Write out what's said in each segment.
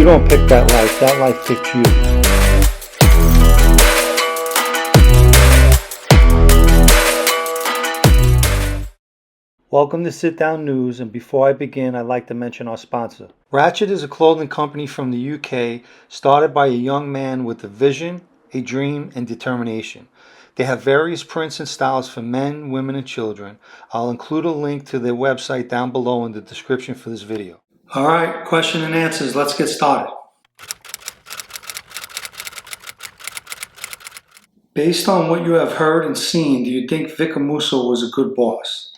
don't pick that life picked you. Welcome to Sitdownnews, and before I begin, I'd like to mention our sponsor. Ratchet is a clothing company from the UK started by a young man with a vision, a dream, and determination. They have various prints and styles for men, women, and children. I'll include a link to their website down below in the description for this video. Alright, question and answers. Let's get started. Based on what you have heard and seen, do you think Vika Musso was a good boss?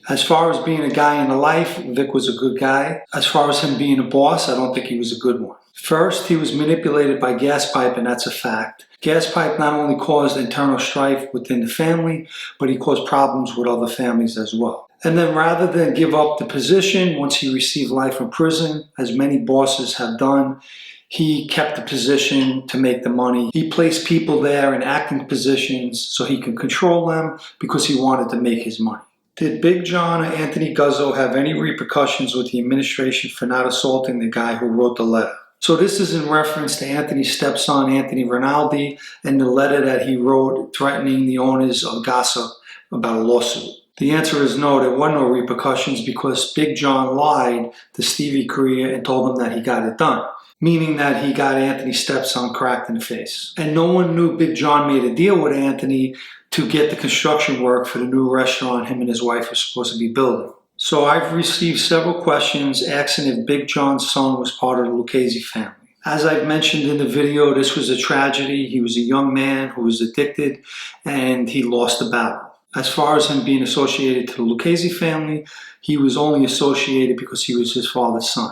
As far as being a guy in the life, Vic was a good guy. As far as him being a boss, I don't think he was a good one. First, he was manipulated by gas pipe, and that's a fact. Gas pipe not only caused internal strife within the family, but he caused problems with other families as well. And then rather than give up the position once he received life in prison, as many bosses have done, he kept the position to make the money. He placed people there in acting positions so he could control them because he wanted to make his money. Did Big John or Anthony Guzzo have any repercussions with the administration for not assaulting the guy who wrote the letter? So this is in reference to Anthony's stepson, Anthony Rinaldi, and the letter that he wrote threatening the owners of Gossip about a lawsuit. The answer is no, there were no repercussions because Big John lied to Stevie Korea and told him that he got it done, meaning that he got Anthony's stepson cracked in the face. And no one knew Big John made a deal with Anthony to get the construction work for the new restaurant him and his wife were supposed to be building. So I've received several questions asking if Big John's son was part of the Lucchese family. As I've mentioned in the video, this was a tragedy. He was a young man who was addicted and he lost the battle. As far as him being associated to the Lucchese family, he was only associated because he was his father's son.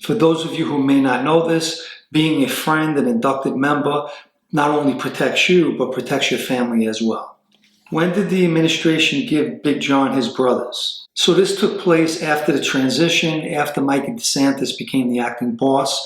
For those of you who may not know this, being a friend and inducted member not only protects you, but protects your family as well. When did the administration give Big John his brothers? So this took place after the transition, after Mikey DeSantis became the acting boss.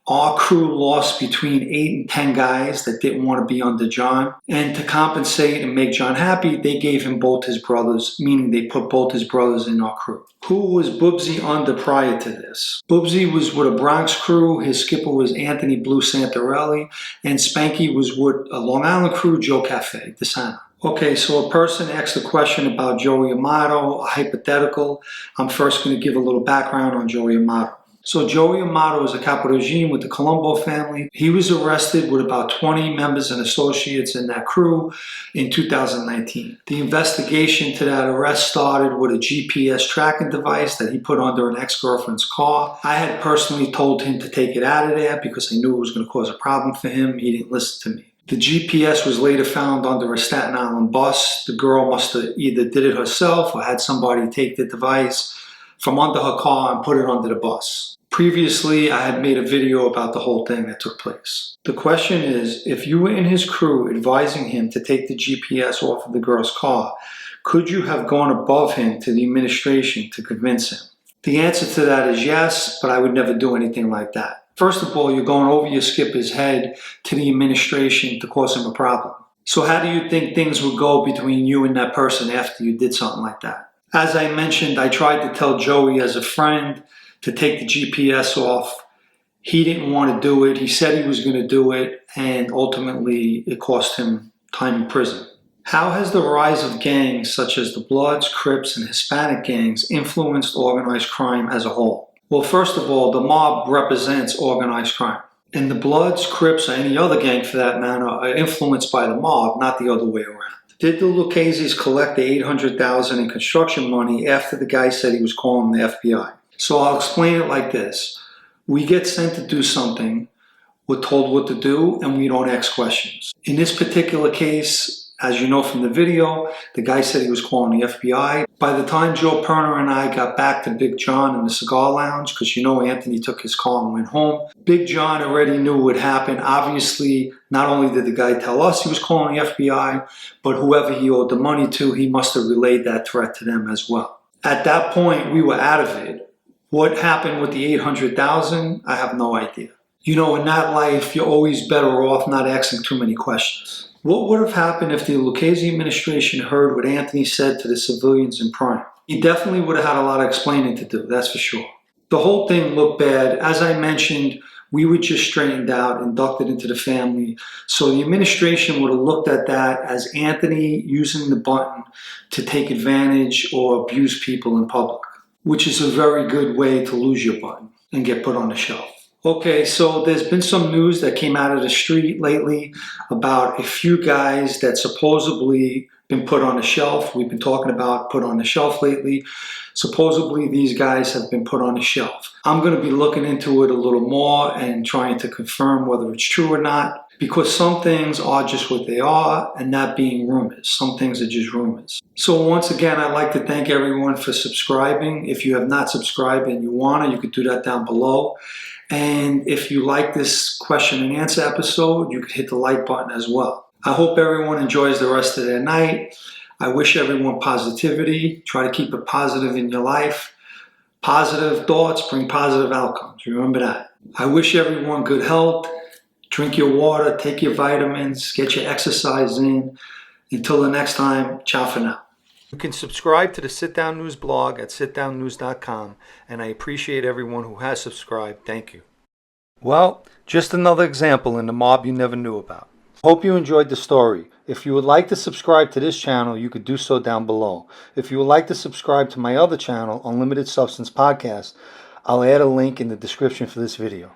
Our crew lost between 8 and 10 guys that didn't want to be under John. And to compensate and make John happy, they gave him both his brothers, meaning they put both his brothers in our crew. Who was Bubsy under prior to this? Bubsy was with a Bronx crew. His skipper was Anthony Blue Santarelli. And Spanky was with a Long Island crew, Joe Cafe, DeSana. Okay, so a person asked a question about Joey Yamato, a hypothetical. I'm first going to give a little background on Joey Yamato. So Joey Yamato is a capo regime with the Colombo family. He was arrested with about 20 members and associates in that crew in 2019. The investigation to that arrest started with a GPS tracking device that he put under an ex-girlfriend's car. I had personally told him to take it out of there because I knew it was going to cause a problem for him. He didn't listen to me. The GPS was later found under a Staten Island bus. The girl must have either did it herself or had somebody take the device from under her car and put it under the bus. Previously, I had made a video about the whole thing that took place. The question is, if you were in his crew advising him to take the GPS off of the girl's car, could you have gone above him to the administration to convince him? The answer to that is yes, but I would never do anything like that. First of all, you're going over your skipper's head to the administration to cause him a problem. So how do you think things would go between you and that person after you did something like that? As I mentioned, I tried to tell Joey as a friend to take the GPS off. He didn't want to do it. He said he was going to do it, and ultimately it cost him time in prison. How has the rise of gangs such as the Bloods, Crips, and Hispanic gangs influenced organized crime as a whole? Well, first of all, the mob represents organized crime. And the Bloods, Crips, or any other gang for that matter are influenced by the mob, not the other way around. Did the Lucchese's collect the $800,000 in construction money after the guy said he was calling the FBI? So I'll explain it like this. We get sent to do something, we're told what to do, and we don't ask questions. In this particular case, as you know from the video, the guy said he was calling the FBI. By the time Joe Perner and I got back to Big John in the cigar lounge, because you know Anthony took his car and went home, Big John already knew what happened. Obviously, not only did the guy tell us he was calling the FBI, but whoever he owed the money to, he must have relayed that threat to them as well. At that point, we were out of it. What happened with the $800,000, I have no idea. You know, in that life, you're always better off not asking too many questions. What would have happened if the Lucchese administration heard what Anthony said to the civilians in prime? He definitely would have had a lot of explaining to do, that's for sure. The whole thing looked bad. As I mentioned, We were just straightened out, inducted into the family. So the administration would have looked at that as Anthony using the button to take advantage or abuse people in public, which is a very good way to lose your button and get put on the shelf. Okay, so there's been some news that came out of the street lately about a few guys that supposedly been put on the shelf. We've been talking about put on the shelf lately. Supposedly these guys have been put on the shelf. I'm going to be looking into it a little more and trying to confirm whether it's true or not, because some things are just what they are, and that being rumors. Some things are just rumors. So once again, I'd like to thank everyone for subscribing. If you have not subscribed and you want to, you could do that down below. And if you like this question and answer episode, you could hit the like button as well. I hope everyone enjoys the rest of their night. I wish everyone positivity. Try to keep it positive in your life. Positive thoughts bring positive outcomes. Remember that. I wish everyone good health. Drink your water, take your vitamins, get your exercise in. Until the next time, ciao for now. You can subscribe to the Sit Down News blog at sitdownnews.com, and I appreciate everyone who has subscribed. Thank you. Well, just another example in the mob you never knew about. Hope you enjoyed the story. If you would like to subscribe to this channel, you could do so down below. If you would like to subscribe to my other channel, Unlimited Substance Podcast, I'll add a link in the description for this video.